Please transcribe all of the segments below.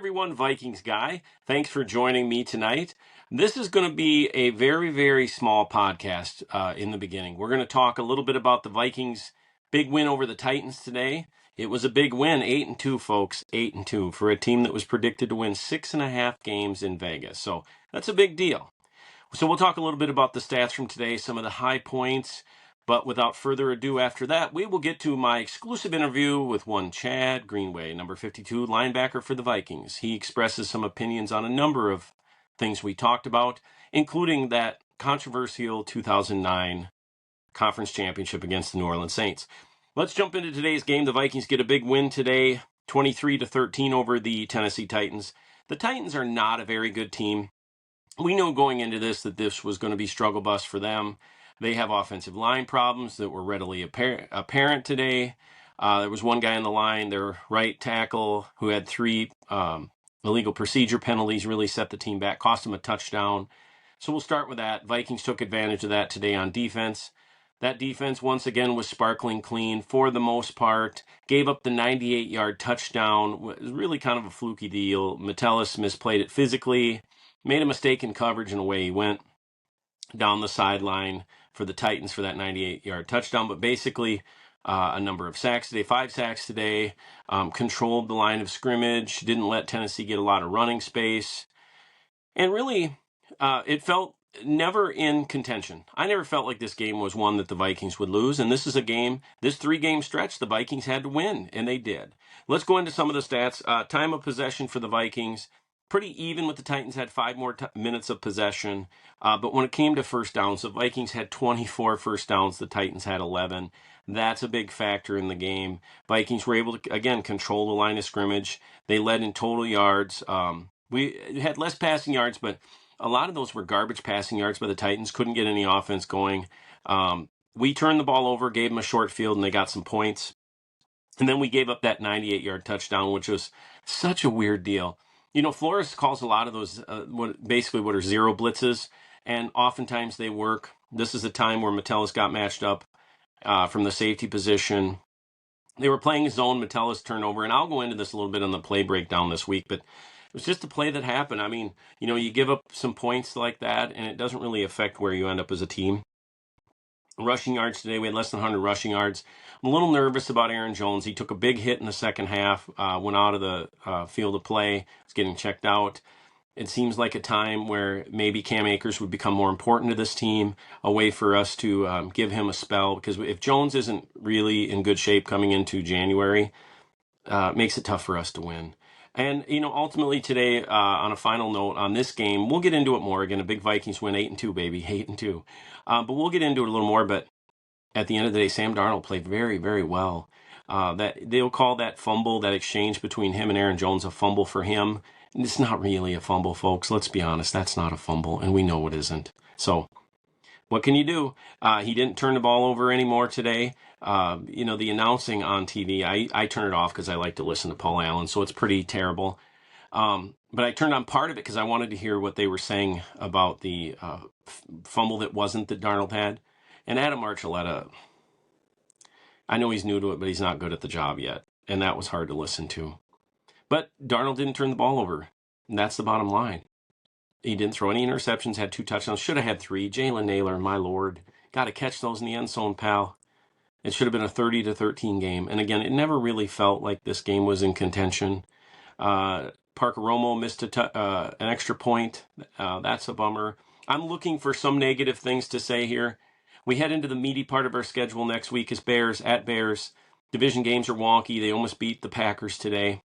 everyone, Vikings Guy. Thanks for joining me tonight. This is going to be a very, very small podcast in the beginning. We're going to talk a little bit about the Vikings' big win over the Titans today. It was a big win, 8-2, folks, 8-2, for a team that was predicted to win 6.5 games in Vegas. So that's a big deal. So we'll talk a little bit about the stats from today, some of the high points. But without further ado, after that, we will get to my exclusive interview with one Chad Greenway, number 52, linebacker for the Vikings. He expresses some opinions on a number of things we talked about, including that controversial 2009 conference championship against the New Orleans Saints. Let's jump into today's game. The Vikings get a big win today, 23-13 over the Tennessee Titans. The Titans are not a very good team. We knew going into this that this was going to be struggle bus for them. They have offensive line problems that were readily apparent today. There was one guy on the line, their right tackle, who had 3 illegal procedure penalties, really set the team back, cost them a touchdown. So we'll start with that. Vikings took advantage of that today on defense. That defense, once again, was sparkling clean for the most part. Gave up the 98-yard touchdown. It was really kind of a fluky deal. Metellus misplayed it physically, made a mistake in coverage, and away he went down the sideline for the Titans for that 98-yard touchdown. But basically, a number of sacks today, 5 sacks today, controlled the line of scrimmage, didn't let Tennessee get a lot of running space. And really, it felt never in contention. I never felt like this game was one that the Vikings would lose. And this is a game, this 3-game stretch, the Vikings had to win, and they did. Let's go into some of the stats. Time of possession for the Vikings, pretty even with the Titans, had 5 more minutes of possession. But when it came to first downs, the Vikings had 24 first downs. The Titans had 11. That's a big factor in the game. Vikings were able to, again, control the line of scrimmage. They led in total yards. We had less passing yards, but a lot of those were garbage passing yards by the Titans. Couldn't get any offense going. We turned the ball over, gave them a short field, and they got some points. And then we gave up that 98-yard touchdown, which was such a weird deal. You know, Flores calls a lot of those what are zero blitzes, and oftentimes they work. This is a time where Metellus got matched up from the safety position. They were playing zone, Metellus turned over, and I'll go into this a little bit on the play breakdown this week, but it was just a play that happened. I mean, you know, you give up some points like that, and it doesn't really affect where you end up as a team. Rushing yards today, we had less than 100 rushing yards. I'm a little nervous about Aaron Jones. He took a big hit in the second half, went out of the field of play, was getting checked out. It seems like a time where maybe Cam Akers would become more important to this team, a way for us to give him a spell, because if Jones isn't really in good shape coming into January, it makes it tough for us to win. And, you know, ultimately today, on a final note on this game, we'll get into it more. Again, a big Vikings win, 8-2, baby, 8-2. But we'll get into it a little more. But at the end of the day, Sam Darnold played very, very well. That they'll call that fumble, that exchange between him and Aaron Jones, a fumble for him. And it's not really a fumble, folks. Let's be honest. That's not a fumble, and we know it isn't. So what can you do? He didn't turn the ball over anymore today. You know, the announcing on TV, I turn it off because I like to listen to Paul Allen, so it's pretty terrible. But I turned on part of it because I wanted to hear what they were saying about the fumble that wasn't that Darnold had. And Adam Archuleta, I know he's new to it, but he's not good at the job yet. And that was hard to listen to. But Darnold didn't turn the ball over. And that's the bottom line. He didn't throw any interceptions, had 2 touchdowns, should have had 3. Jalen Naylor, my Lord, got to catch those in the end zone, pal. It should have been a 30-13 game. And again, it never really felt like this game was in contention. Parker Romo missed an extra point. That's a bummer. I'm looking for some negative things to say here. We head into the meaty part of our schedule next week is Bears at Bears. Division games are wonky. They almost beat the Packers today.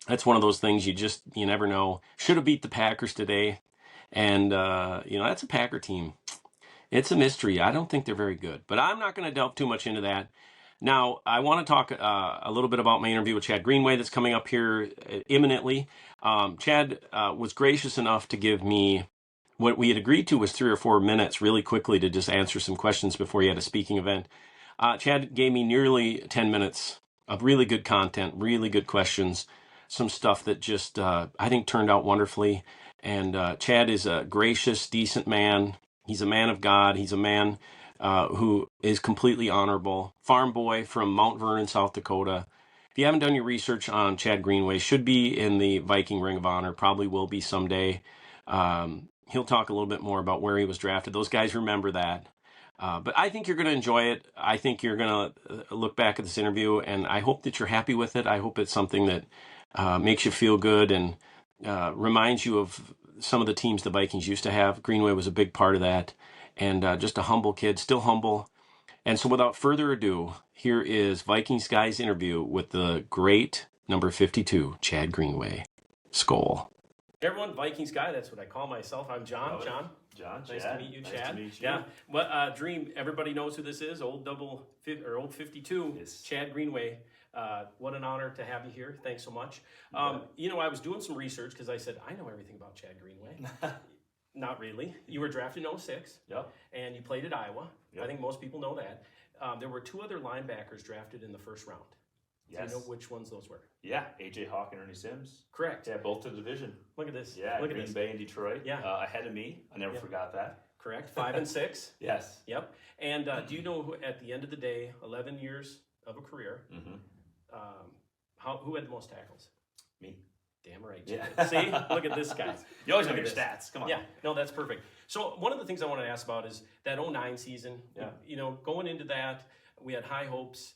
That's one of those things you never know. Should have beat the Packers today. And, you know, that's a Packer team. It's a mystery. I don't think they're very good. But I'm not going to delve too much into that. Now, I want to talk a little bit about my interview with Chad Greenway that's coming up here imminently. Chad was gracious enough to give me what we had agreed to was 3 or 4 minutes really quickly to just answer some questions before he had a speaking event. Chad gave me nearly 10 minutes of really good content, really good questions, some stuff that just, I think, turned out wonderfully. And Chad is a gracious, decent man. He's a man of God. He's a man who is completely honorable. Farm boy from Mount Vernon, South Dakota. if you haven't done your research on Chad Greenway, should be in the Viking Ring of Honor, probably will be someday. He'll talk a little bit more about where he was drafted. Those guys remember that. But I think you're going to enjoy it. I think you're going to look back at this interview, and I hope that you're happy with it. I hope it's something that makes you feel good and reminds you of some of the teams the Vikings used to have. Greenway was a big part of that, and just a humble kid, still humble. And so without further ado, here is Vikings Guy's interview with the great number 52, Chad Greenway. Skol. Hey everyone, Vikings Guy, that's what I call myself. I'm John. John, nice Chad. to meet you, Nice Chad. to meet you. Yeah, well, Dream, everybody knows who this is, old 52, Yes. Chad Greenway. What an honor to have you here. Thanks so much. You know, I was doing some research because I said, I know everything about Chad Greenway. Not really. You were drafted in 06. Yep. And you played at Iowa. Yep. I think most people know that. There were 2 other linebackers drafted in the first round. Yes. Do you know which ones those were? Yeah, AJ Hawk and Ernie Sims. Correct. Yeah, both to the division. Look at this. Yeah, Look at Green this. Bay and Detroit. Yeah. Ahead of me. I never forgot that. Correct. 5 and 6. Yes. Yep. And do you know who, at the end of the day, 11 years of a career, who had the most tackles? Me. Damn right. Yeah. See? Look at this guy. You always know your stats. Come on. Yeah. No, that's perfect. So one of the things I want to ask about is that 09 season. Yeah. You know, going into that, we had high hopes.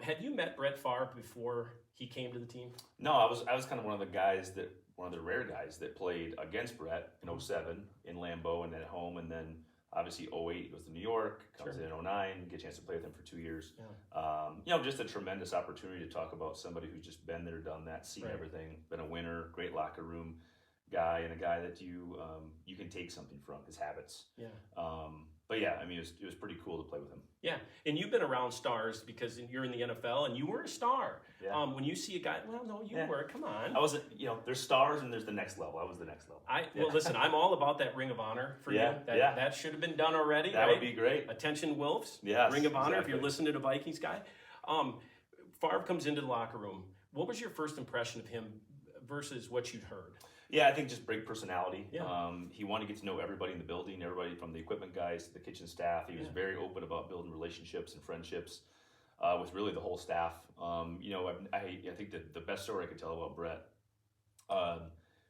Had you met Brett Favre before he came to the team? No, I was kind of one of the rare guys that played against Brett in 07 in Lambeau and then at home, and then obviously 08 he goes to New York, comes in 09, get a chance to play with him for 2 years. Yeah. You know, just a tremendous opportunity to talk about somebody who's just been there, done that, seen everything, been a winner, great locker room guy, and a guy that you can take something from, his habits. Yeah. But yeah, I mean, it was pretty cool to play with him. Yeah, and you've been around stars because you're in the NFL, and you were a star. Yeah. When you see a guy, well, no, you were. Come on. I wasn't. You know, there's stars and there's the next level. I was the next level. Well, listen, I'm all about that Ring of Honor for you. That should have been done already. That would be great. Attention, Wolves. Yes, Ring of Honor. Exactly. If you're listening to Vikings Guy, Favre comes into the locker room. What was your first impression of him versus what you'd heard? Yeah, I think just great personality. Yeah. He wanted to get to know everybody in the building, everybody from the equipment guys to the kitchen staff. He was very open about building relationships and friendships with really the whole staff. You know, I think that the best story I could tell about Brett,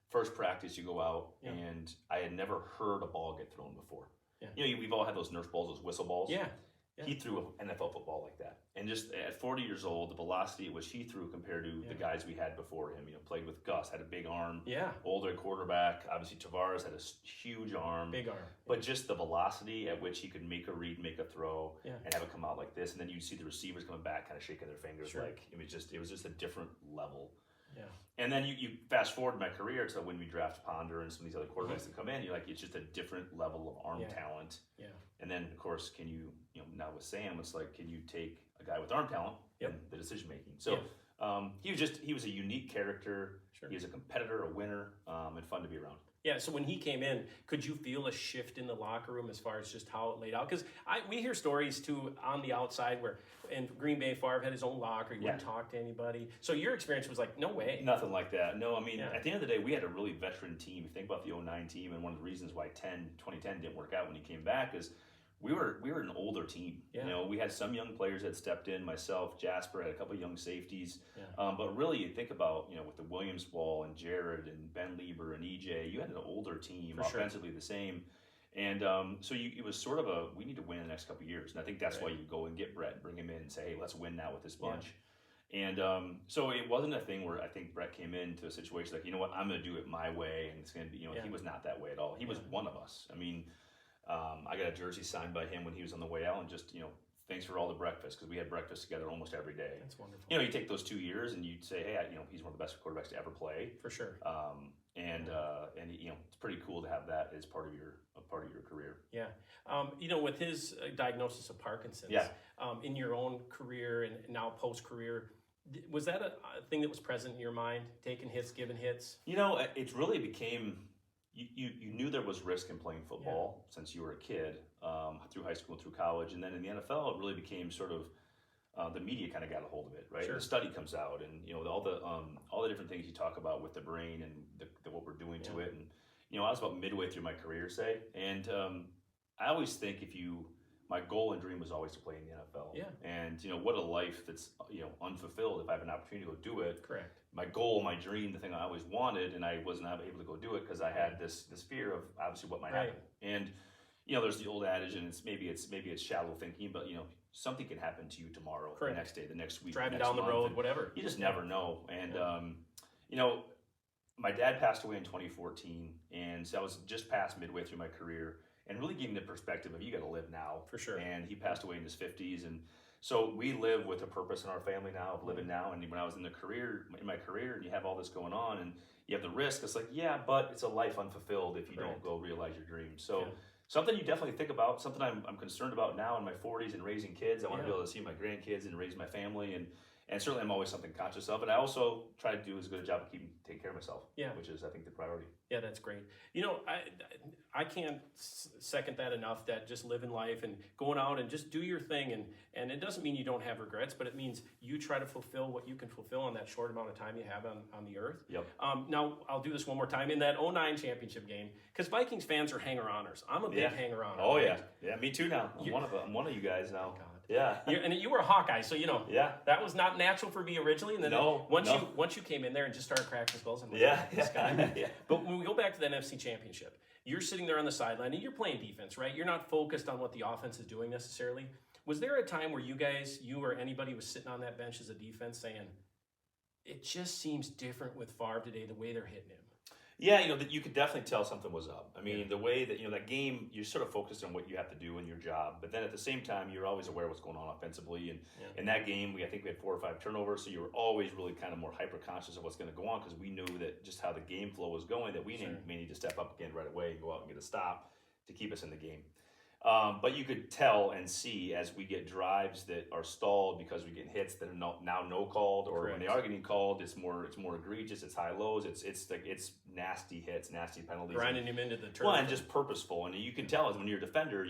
first practice you go out, and I had never heard a ball get thrown before. Yeah. You know, we've all had those nurse balls, those whistle balls. Yeah. He threw an NFL football like that. And just at 40 years old, the velocity at which he threw compared to the guys we had before him, you know, played with Gus, had a big arm, older quarterback. Obviously, Tavares had a huge arm. Big arm. But just the velocity at which he could make a read, make a throw, and have it come out like this. And then you'd see the receivers coming back, kind of shaking their fingers. Like, it was just a different level. Yeah. And then you fast forward my career to when we draft Ponder and some of these other quarterbacks that come in, you're like, it's just a different level of arm talent. Yeah. And then, of course, can you now with Sam, it's like, can you take a guy with arm talent and the decision making? So he was a unique character. Sure. He was a competitor, a winner, and fun to be around. Yeah, so when he came in, could you feel a shift in the locker room as far as just how it laid out? Because we hear stories, too, on the outside where in Green Bay, Favre had his own locker. He wouldn't talk to anybody. So your experience was like, no way. Nothing like that. No, I mean, at the end of the day, we had a really veteran team. If you think about the 09 team, and one of the reasons why 2010 didn't work out when he came back is we were an older team. Yeah. You know, we had some young players that stepped in. Myself, Jasper, had a couple of young safeties. Yeah. But really, you think about, with the Williams ball and Jared and Ben Lieber and EJ, you had an older team, offensively the same. And so it was sort of we need to win in the next couple of years. And I think that's why you go and get Brett, bring him in and say, hey, let's win now with this bunch. Yeah. And so it wasn't a thing where I think Brett came into a situation like, you know what, I'm going to do it my way. And it's going to be, he was not that way at all. He was one of us. I mean, I got a jersey signed by him when he was on the way out, and just, thanks for all the breakfast, because we had breakfast together almost every day. That's wonderful. You take those 2 years and you'd say, hey, he's one of the best quarterbacks to ever play. For sure. And it's pretty cool to have that as part of your career. Yeah. With his diagnosis of Parkinson's, in your own career and now post-career, was that a thing that was present in your mind, taking hits, giving hits? It really became... You knew there was risk in playing football since you were a kid, through high school, through college, and then in the NFL, it really became sort of the media kind of got a hold of it, right? Sure. The study comes out, and all the different things you talk about with the brain and what we're doing to it, and I was about midway through my career, say, and I always think if you my goal and dream was always to play in the NFL. Yeah. And, what a life that's, unfulfilled if I have an opportunity to go do it. Correct. My goal, my dream, the thing I always wanted, and I wasn't able to go do it because I had this fear of obviously what might happen. And, there's the old adage, and maybe it's shallow thinking, but, something can happen to you tomorrow, the next day, the next week, driving next down the month, road, whatever. You just never know. And, my dad passed away in 2014, and so I was just past midway through my career, and really giving the perspective of you got to live now. For sure. And he passed away in his 50s, and so we live with a purpose in our family now of living now. And when I was in my career, and you have all this going on, and you have the risk, it's like, yeah, but it's a life unfulfilled if you don't go realize your dreams. So something you definitely think about, something I'm concerned about now in my 40s and raising kids. I want to be able to see my grandkids and raise my family, and certainly I'm always something conscious of. And I also try to do as good a job of taking care of myself, which is, I think, the priority. Yeah, that's great. I can't second that enough, that just living life and going out and just do your thing. And it doesn't mean you don't have regrets, but it means you try to fulfill what you can fulfill in that short amount of time you have on the earth. Yep. Now, I'll do this one more time. In that 2009 championship game, because Vikings fans are hanger-oners. I'm a big hanger-on. Oh, yeah. Yeah, me too now. I'm one of you guys now. God. Yeah. And you were a Hawkeye, so that was not natural for me originally. And then once you came in there and just started cracking skulls, I'm like, this guy. But when we go back to the NFC Championship, you're sitting there on the sideline and you're playing defense, right? You're not focused on what the offense is doing necessarily. Was there a time where you or anybody was sitting on that bench as a defense saying, it just seems different with Favre today, the way they're hitting him? Yeah, you could definitely tell something was up. I mean, the way that, that game, you're sort of focused on what you have to do in your job. But then at the same time, you're always aware of what's going on offensively. And in that game, I think we had 4 or 5 turnovers. So you were always really kind of more hyper-conscious of what's going to go on, because we knew that just how the game flow was going, that we may need to step up again right away and go out and get a stop to keep us in the game. But you could tell and see as we get drives that are stalled because we're getting hits that are now no called, or when they are getting called, it's more egregious. It's high lows. It's nasty hits, nasty penalties, grinding him into the turf. Well, and just purposeful. And you can tell as when you're a defender,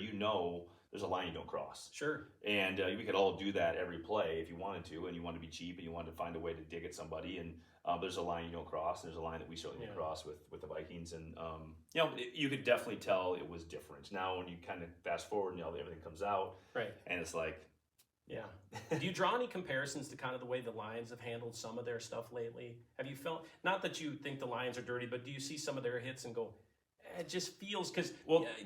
there's a line you don't cross. Sure. And we could all do that every play if you wanted to, and you wanted to be cheap and you wanted to find a way to dig at somebody. And there's a line you don't cross. And there's a line that we certainly didn't cross with the Vikings. And, you could definitely tell it was different. Now, when you kind of fast forward and everything comes out, and it's like, do you draw any comparisons to kind of the way the Lions have handled some of their stuff lately? Have you felt, not that you think the Lions are dirty, but do you see some of their hits and go, it just feels, because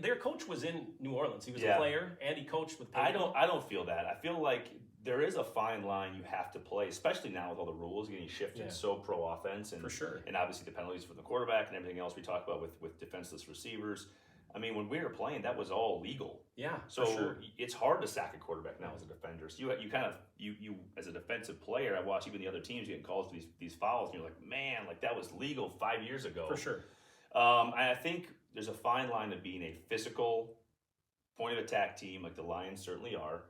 their coach was in New Orleans. He was a player, and he coached with Peyton. I don't feel that. I feel like there is a fine line you have to play, especially now with all the rules getting shifted so pro offense, and for sure, and obviously the penalties for the quarterback and everything else we talk about with defenseless receivers. I mean, when we were playing, that was all legal. Yeah. So it's hard to sack a quarterback now as a defender. So you as a defensive player, I watch even the other teams getting calls for these fouls, and you're like, man, like that was legal 5 years ago. For sure. I think there's a fine line of being a physical point of attack team, like the Lions certainly are,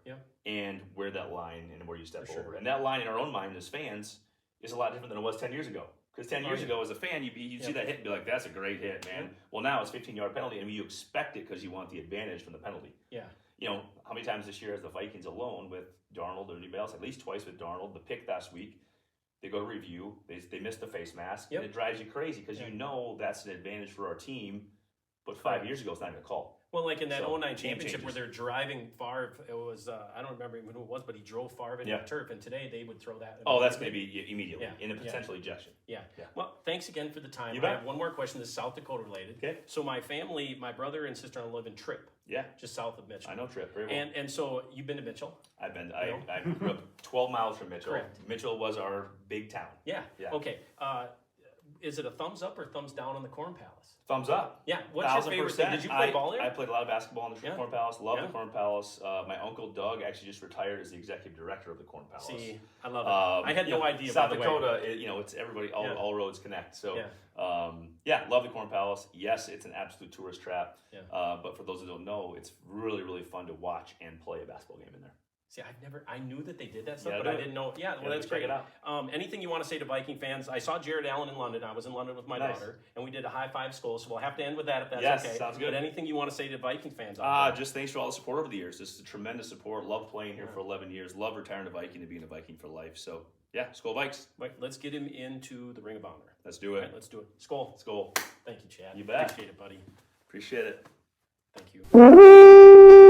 and where that line and where you step over. And that line in our own mind as fans is a lot different than it was 10 years ago. Because 10 years ago, as a fan, you'd see that hit and be like, that's a great hit, man. Well, now it's 15-yard penalty, and you expect it because you want the advantage from the penalty. Yeah. How many times this year has the Vikings alone with Darnold or anybody else, at least twice with Darnold, the pick last week, they go to review, they miss the face mask, and it drives you crazy because that's an advantage for our team, but 5 years ago, it's not even a call. Well, like in that 2009 championship where they're driving Favre, it was, I don't remember even who it was, but he drove Favre into the turf, and today they would throw that. Oh, that's maybe immediately in a potential ejection. Yeah. Well, thanks again for the time. You I have one more question that's South Dakota related. Okay. So my family, my brother and sister-in-law live in Tripp. Yeah. Just south of Mitchell. I know Tripp very well. And so you've been to Mitchell? I've been. I grew up 12 miles from Mitchell. Correct. Mitchell was our big town. Yeah. Okay. Is it a thumbs up or thumbs down on the Corn Palace? Thumbs up. Yeah. What's your favorite thing? Did you play ball there? I played a lot of basketball in the Corn Palace. Love the Corn Palace. My uncle Doug actually just retired as the executive director of the Corn Palace. See, I love it. I had no idea. South Dakota, it's everybody. All roads connect. So, love the Corn Palace. Yes, it's an absolute tourist trap. Yeah. But for those who don't know, it's really, really fun to watch and play a basketball game in there. See, I knew that they did that stuff, but I didn't know. Yeah, well, that's great. Check it out. Anything you want to say to Viking fans? I saw Jared Allen in London. I was in London with my daughter, and we did a high-five skull, so we'll have to end with that if that's okay. Sounds good. But anything you want to say to Viking fans? Just thanks for all the support over the years. This is a tremendous support. Love playing here for 11 years. Love retiring a Viking and being a Viking for life. So, Skol Vikes. Right, let's get him into the Ring of Honor. Let's do it. Right, let's do it. Skol. Skol. Thank you, Chad. You bet. Appreciate it, buddy. Appreciate it. Thank you.